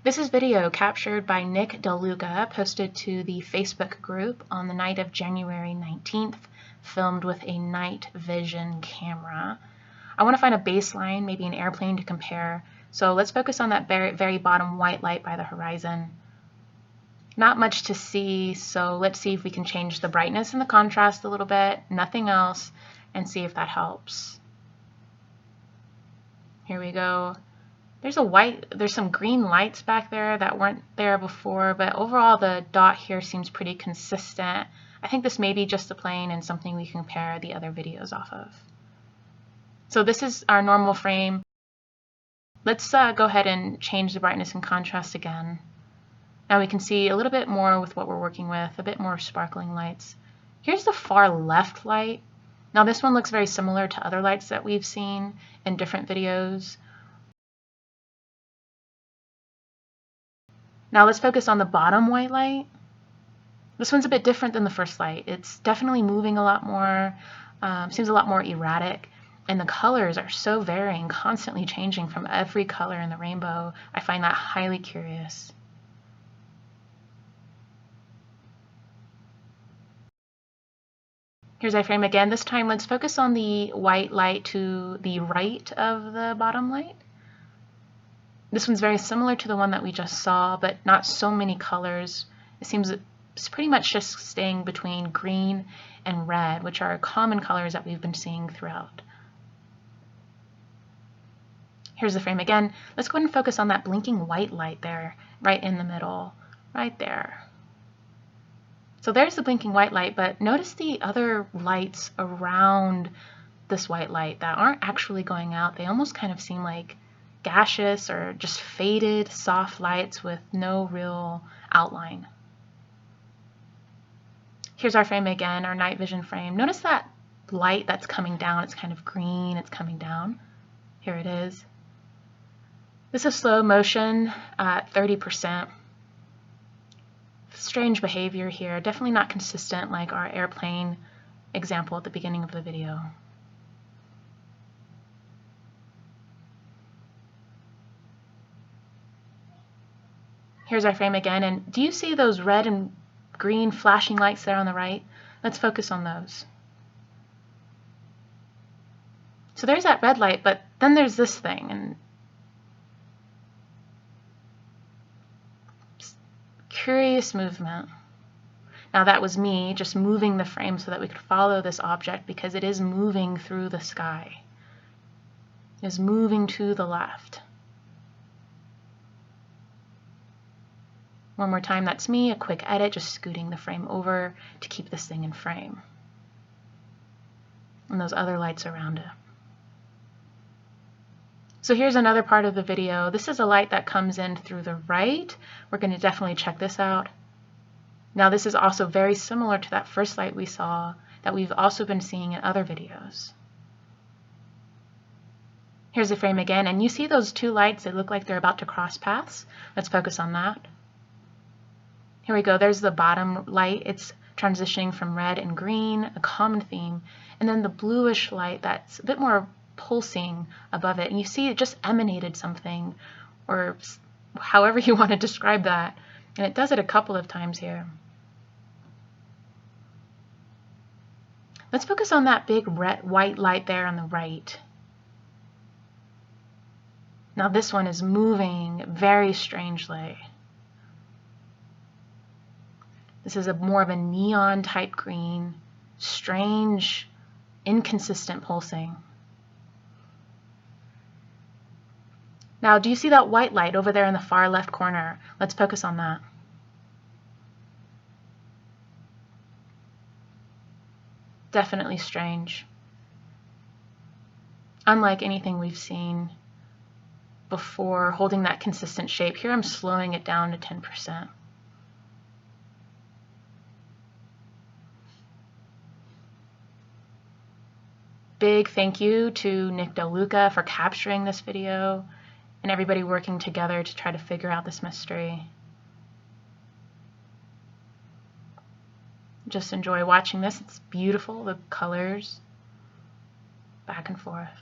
This is video captured by Nick DeLuca, posted to the Facebook group on the night of January 19th, filmed with a night vision camera. I want to find a baseline, maybe an airplane to compare, so let's focus on that very bottom white light by the horizon. Not much to see, so let's see if we can change the brightness and the contrast a little bit, nothing else, and see if that helps. Here we go. There's some green lights back there that weren't there before, but overall the dot here seems pretty consistent. I think this may be just a plane and something we can compare the other videos off of. So this is our normal frame. Let's go ahead and change the brightness and contrast again. Now we can see a little bit more with what we're working with, a bit more sparkling lights. Here's the far left light. Now this one looks very similar to other lights that we've seen in different videos. Now let's focus on the bottom white light. This one's a bit different than the first light. It's definitely moving a lot more, seems a lot more erratic, and the colors are so varying, constantly changing from every color in the rainbow. I find that highly curious. Here's our frame again. This time let's focus on the white light to the right of the bottom light. This one's very similar to the one that we just saw, but not so many colors. It seems it's pretty much just staying between green and red, which are common colors that we've been seeing throughout. Here's the frame again. Let's go ahead and focus on that blinking white light there, right in the middle, right there. So there's the blinking white light, but notice the other lights around this white light that aren't actually going out. They almost kind of seem like gaseous or just faded soft lights with no real outline. Here's our frame again, our night vision frame. Notice that light that's coming down. It's kind of green, it's coming down. Here it is. This is slow motion at 30%. Strange behavior here, definitely not consistent like our airplane example at the beginning of the video. Here's our frame again, and do you see those red and green flashing lights there on the right? Let's focus on those. So there's that red light, but then there's this thing, and curious movement. Now that was me just moving the frame so that we could follow this object because it is moving through the sky. It is moving to the left. One more time, that's me, a quick edit, just scooting the frame over to keep this thing in frame. And those other lights around it. So here's another part of the video. This is a light that comes in through the right. We're going to definitely check this out. Now this is also very similar to that first light we saw that we've also been seeing in other videos. Here's the frame again, and you see those two lights, they look like they're about to cross paths. Let's focus on that. Here we go, there's the bottom light. It's transitioning from red and green, a common theme, and then the bluish light that's a bit more pulsing above it, and you see it just emanated something, or however you want to describe that, and it does it a couple of times here. Let's focus on that big red white light there on the right. Now this one is moving very strangely. This is more of a neon type green, strange, inconsistent pulsing. Now, do you see that white light over there in the far left corner? Let's focus on that. Definitely strange. Unlike anything we've seen before, holding that consistent shape. Here I'm slowing it down to 10%. Big thank you to Nick DeLuca for capturing this video and everybody working together to try to figure out this mystery. Just enjoy watching this. It's beautiful, the colors back and forth.